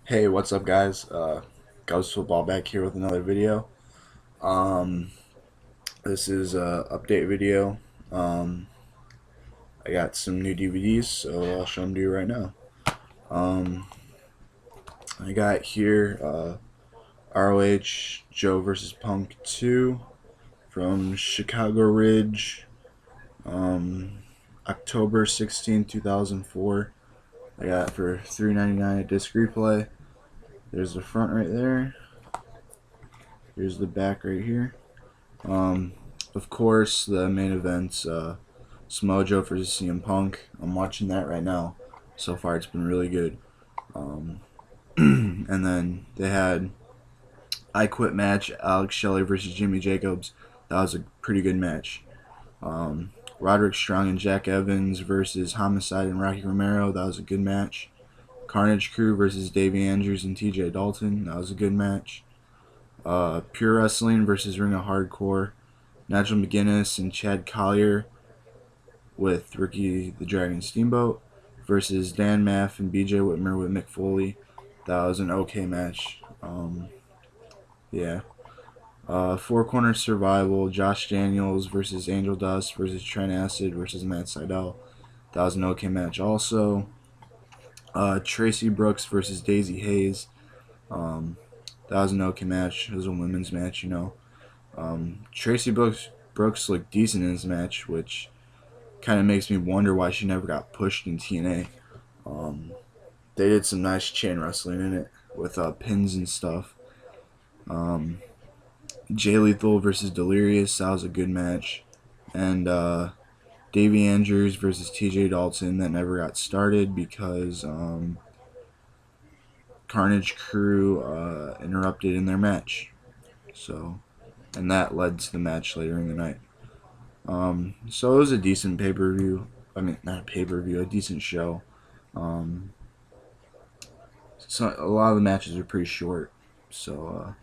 Hey, what's up, guys? Ghost Football back here with another video. Um, this is a update video. Um, I got some new DVDs, so I'll show them to you right now. Um, I got here ROH Joe vs. Punk 2 from Chicago Ridge, um, October 16, 2004. I got it for $3.99 at Disc Replay. There's the front right there. Here's the back right here. Of course, the main event's Samoa Joe versus CM Punk. I'm watching that right now. So far, it's been really good. And then they had I Quit match, Alex Shelley versus Jimmy Jacobs. That was a pretty good match. Roderick Strong and Jack Evans versus Homicide and Rocky Romero. That was a good match. Carnage Crew versus Davey Andrews and TJ Dalton. That was a good match. Pure Wrestling versus Ring of Hardcore. Nigel McGuinness and Chad Collier with Ricky the Dragon Steamboat versus Dan Maff and BJ Whitmer with Mick Foley. That was an okay match. Yeah. Four Corner Survival, Josh Daniels versus Angel Dust versus Trent Acid versus Matt Seidel. That was an okay match also. Tracy Brooks versus Daisy Hayes. That was an okay match. It was a women's match, you know. Tracy Brooks looked decent in this match, which kind of makes me wonder why she never got pushed in TNA. They did some nice chain wrestling in it with pins and stuff. Jay Lethal versus Delirious, that was a good match. And Davey Andrews versus TJ Dalton, that never got started because Carnage Crew interrupted in their match. So, and that led to the match later in the night. So it was a decent pay-per-view. I mean, not a pay-per-view, a decent show. So a lot of the matches are pretty short. So,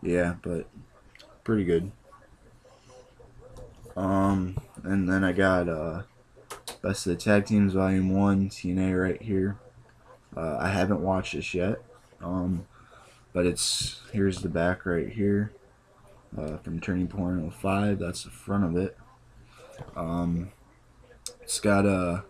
yeah, but pretty good. And then I got Best of the Tag Teams Volume 1 TNA right here. I haven't watched this yet. But here's the back right here. From Turning Point 05. That's the front of it. It's got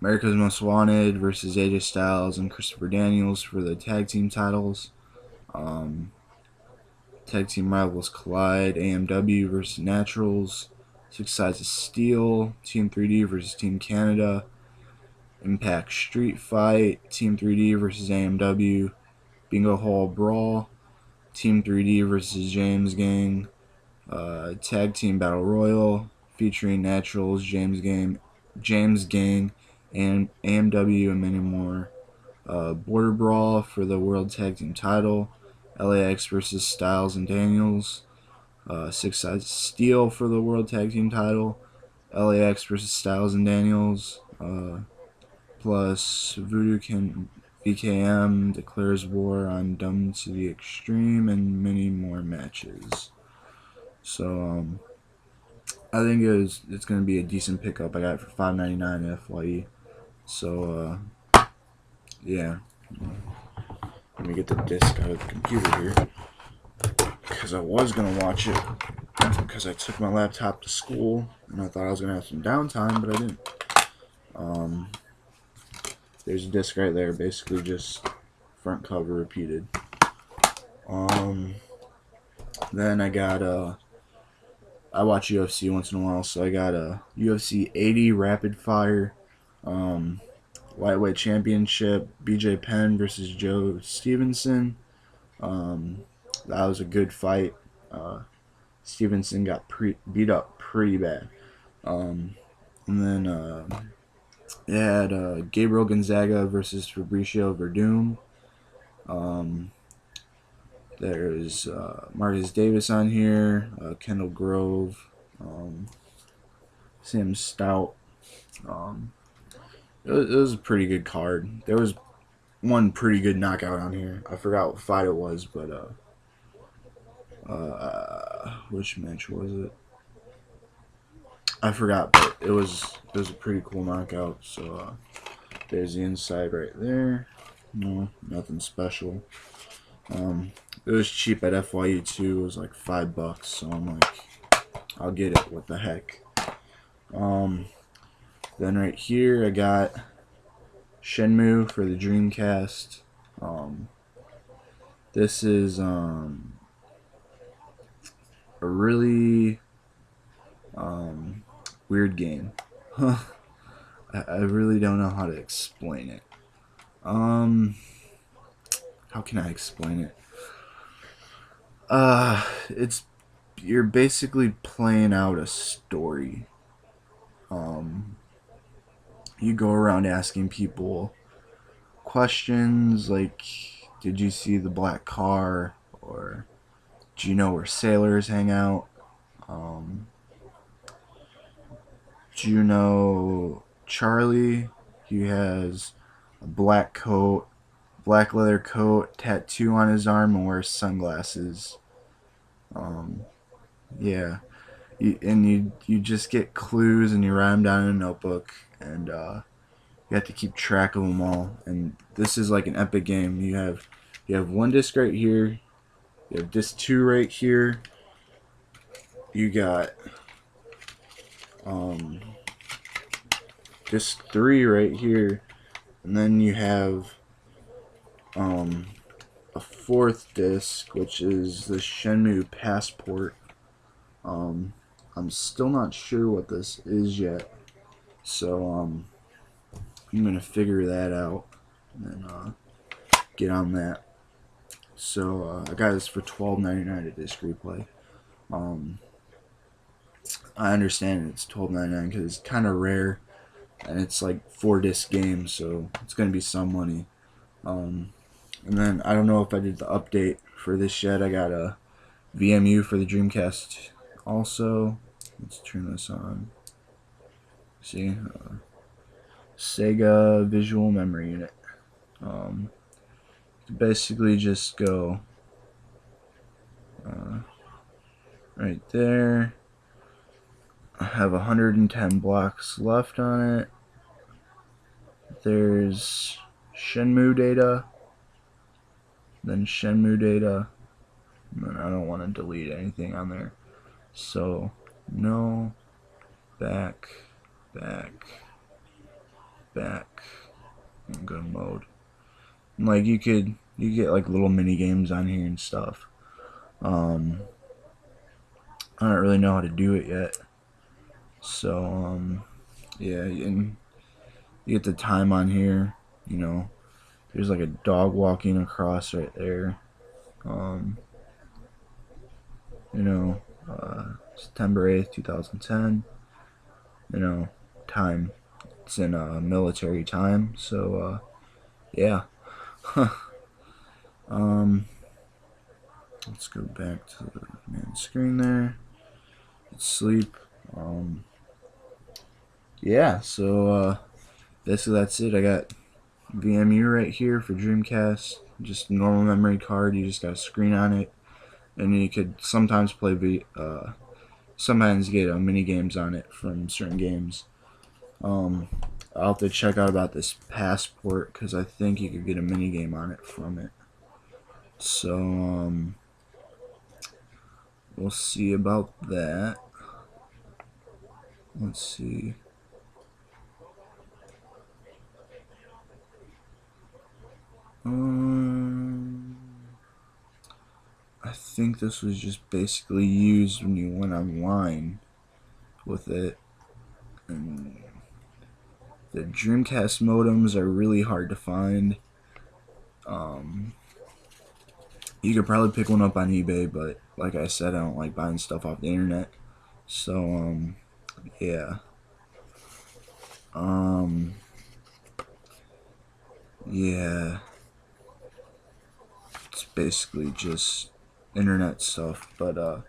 America's Most Wanted versus AJ Styles and Christopher Daniels for the tag team titles. Tag team rivals collide. AMW versus Naturals. Six Sides of Steel. Team 3D versus Team Canada. Impact Street Fight. Team 3D versus AMW. Bingo Hall Brawl. Team 3D versus James Gang. Tag Team Battle Royal featuring Naturals, James Gang, and AMW, and many more. Border Brawl for the World Tag Team title. LAX versus Styles and Daniels. Six Sides of Steel for the World Tag Team title. LAX versus Styles and Daniels. Plus Voodoo VKM declares war on Dumb to the Extreme, and many more matches. So I think it's gonna be a decent pickup. I got it for $5.99 FYE. So yeah. Let me get the disc out of the computer here, because I was gonna watch it because I took my laptop to school and I thought I was gonna have some downtime, but I didn't. There's a disc right there, basically just front cover repeated. Then I got I watch UFC once in a while, so I got a UFC 80 Rapid Fire Lightweight Championship, BJ Penn versus Joe Stevenson. That was a good fight. Stevenson got beat up pretty bad. And then it had Gabriel Gonzaga versus Fabricio Verdum. There's Marcus Davis on here, Kendall Grove, Sam Stout. It was a pretty good card. There was one pretty good knockout on here. I forgot what fight it was, but which match was it? I forgot, but it was a pretty cool knockout. So there's the inside right there. No, nothing special. It was cheap at FYE too. It was like $5, so I'm like, I'll get it. What the heck? Then right here I got Shenmue for the Dreamcast. This is a really weird game. I really don't know how to explain it. How can I explain it? It's you're basically playing out a story. You go around asking people questions like, "Did you see the black car?" or "Do you know where sailors hang out?" Um, "Do you know Charlie? He has a black coat, black leather coat, tattoo on his arm, and wears sunglasses." Um, yeah, you just get clues and you write them down in a notebook, and you have to keep track of them all. And this is like an epic game. You have one disc right here. You have disc 2 right here. You got um, disc 3 right here, and then you have um, a fourth disc, which is the Shenmue Passport. Um, I'm still not sure what this is yet, so I'm gonna figure that out and then get on that. So I got this for $12.99 at Disc Replay. Um, I understand it's $12.99 because it's kind of rare, and it's like 4 disc game, so it's gonna be some money. And then I don't know if I did the update for this yet. I got a VMU for the Dreamcast also. Let's turn this on. See, Sega Visual Memory Unit. Basically just go right there. I have 110 blocks left on it. There's Shenmue data, then Shenmue data, and then I don't want to delete anything on there. So no, back, back, back, and go to mode. And like you get like little mini games on here and stuff. I don't really know how to do it yet. So yeah, and you get the time on here. You know, there's like a dog walking across right there. Um, you know, September 8th, 2010. You know, time. It's in military time. So yeah. Let's go back to the main screen there. Let's sleep. Yeah. So basically that's it. I got VMU right here for Dreamcast. Just normal memory card. You just got a screen on it, and you could sometimes play sometimes get mini games on it from certain games. I'll have to check out about this Passport because I think you could get a mini game on it from it. So we'll see about that. Let's see. I think this was just basically used when you went online with it. And the Dreamcast modems are really hard to find. You could probably pick one up on eBay, but like I said, I don't like buying stuff off the internet. So, yeah. Yeah. It's basically just internet stuff, but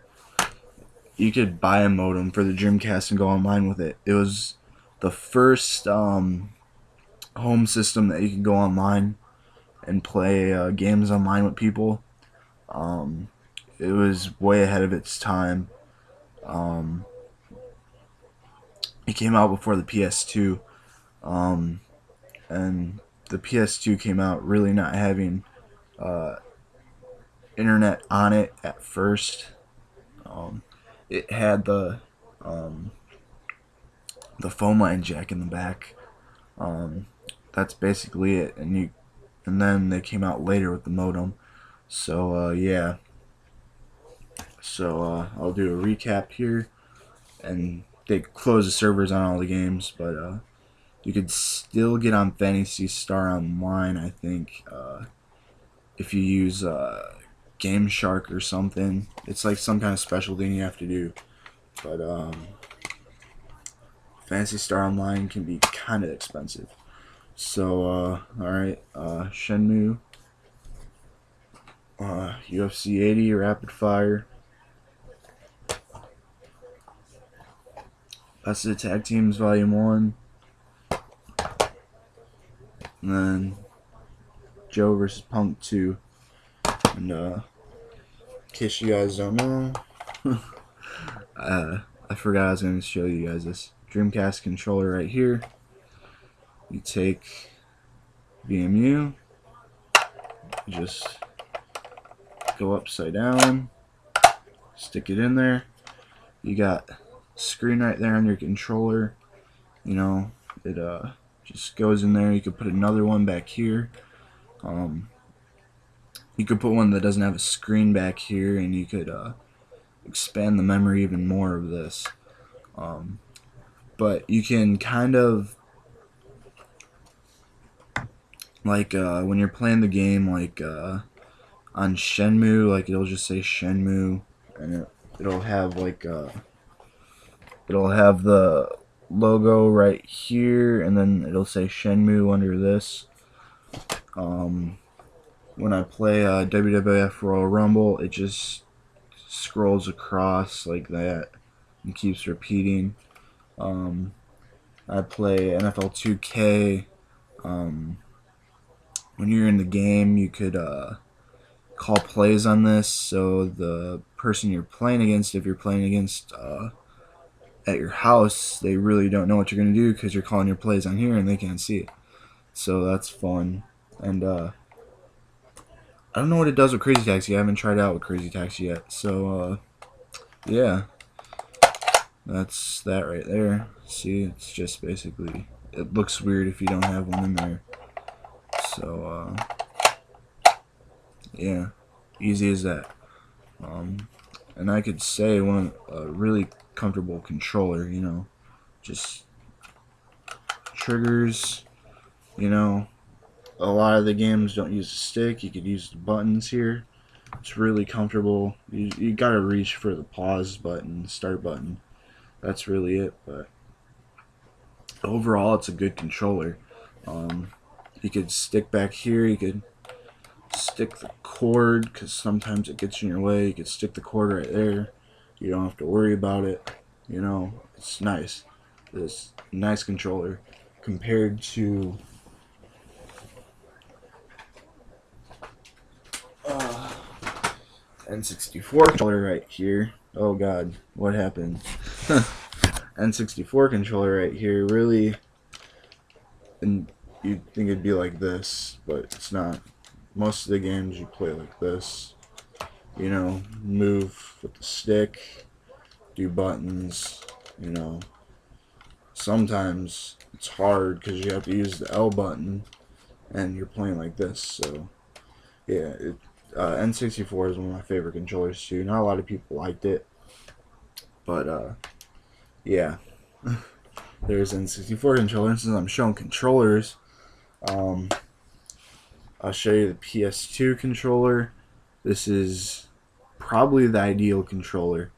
you could buy a modem for the Dreamcast and go online with it. It was the first home system that you could go online and play games online with people. It was way ahead of its time. It came out before the PS2, and the PS2 came out really not having internet on it at first. It had the phone line jack in the back. That's basically it, and then they came out later with the modem. So yeah. So I'll do a recap here, and they closed the servers on all the games, but you could still get on Phantasy Star Online, I think, if you use Game Shark or something. It's like some kind of special thing you have to do. But Phantasy Star Online can be kind of expensive. So, alright, Shenmue, UFC 80, Rapid Fire, Best of the Tag Teams Volume 1, and then Joe versus Punk 2. And in case you guys don't know, I forgot I was going to show you guys this Dreamcast controller right here. You take VMU, you just go upside down, stick it in there. You got screen right there on your controller. You know, it just goes in there. You could put another one back here. You could put one that doesn't have a screen back here, and you could expand the memory even more of this. But you can kind of, like when you're playing the game, like on Shenmue, like it'll just say Shenmue, and it'll have like it'll have the logo right here, and then it'll say Shenmue under this. When I play WWF Royal Rumble, it just scrolls across like that and keeps repeating. I play NFL 2K. When you're in the game, you could call plays on this, so the person you're playing against, if you're playing against at your house, they really don't know what you're going to do because you're calling your plays on here and they can't see it. So that's fun. And I don't know what it does with Crazy Taxi. I haven't tried it out with Crazy Taxi yet. So yeah, that's that right there. See, it's just basically, it looks weird if you don't have one in there. So yeah, easy as that. And I could say a really comfortable controller, you know, just triggers, you know. A lot of the games don't use a stick. You could use the buttons here. It's really comfortable. You gotta reach for the pause button, start button. That's really it. But overall, it's a good controller. You could stick back here. You could stick the cord, because sometimes it gets in your way. You could stick the cord right there. You don't have to worry about it. You know, it's nice. This nice controller compared to N64 controller right here. Oh god, what happened? N64 controller right here, really, and you'd think it'd be like this, but it's not. Most of the games you play like this. You know, move with the stick, do buttons, you know. Sometimes it's hard because you have to use the L button and you're playing like this, so yeah, N64 is one of my favorite controllers too. Not a lot of people liked it, but yeah, there's N64 controller. Since I'm showing controllers, I'll show you the PS2 controller. This is probably the ideal controller.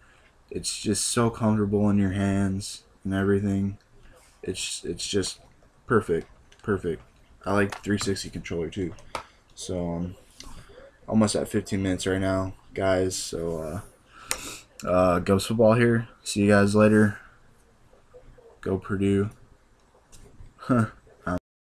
It's just so comfortable in your hands and everything. It's just perfect. I like the 360 controller too. So almost at 15 minutes right now, guys. So Ghost Football here. See you guys later. Go Purdue. Huh.